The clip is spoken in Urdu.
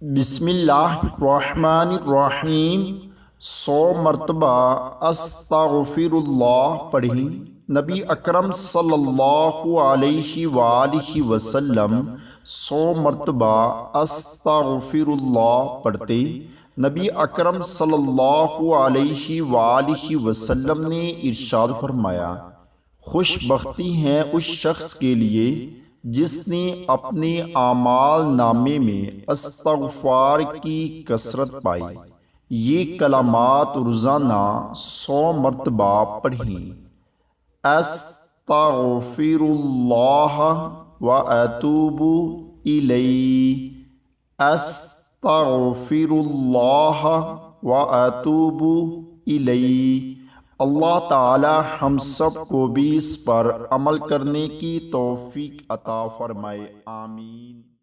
بسم اللہ الرحمن الرحیم 100 مرتبہ استغفر اللہ پڑھیں۔ نبی اکرم صلی اللہ علیہ وآلہ وسلم 100 مرتبہ استغفر اللہ پڑھتے۔ نبی اکرم صلی اللہ علیہ وآلہ وسلم نے ارشاد فرمایا، خوش بختی ہے اس شخص کے لیے جس نے اپنے اعمال نامے میں استغفار کی کثرت پائی۔ یہ کلمات روزانہ 100 مرتبہ پڑھیں۔ استغفر اللہ و اتوب الیہ، استغفر اللہ و اتوب الیہ۔ اللہ تعالی ہم سب کو بھی اس پر عمل کرنے کی توفیق عطا فرمائے، آمین۔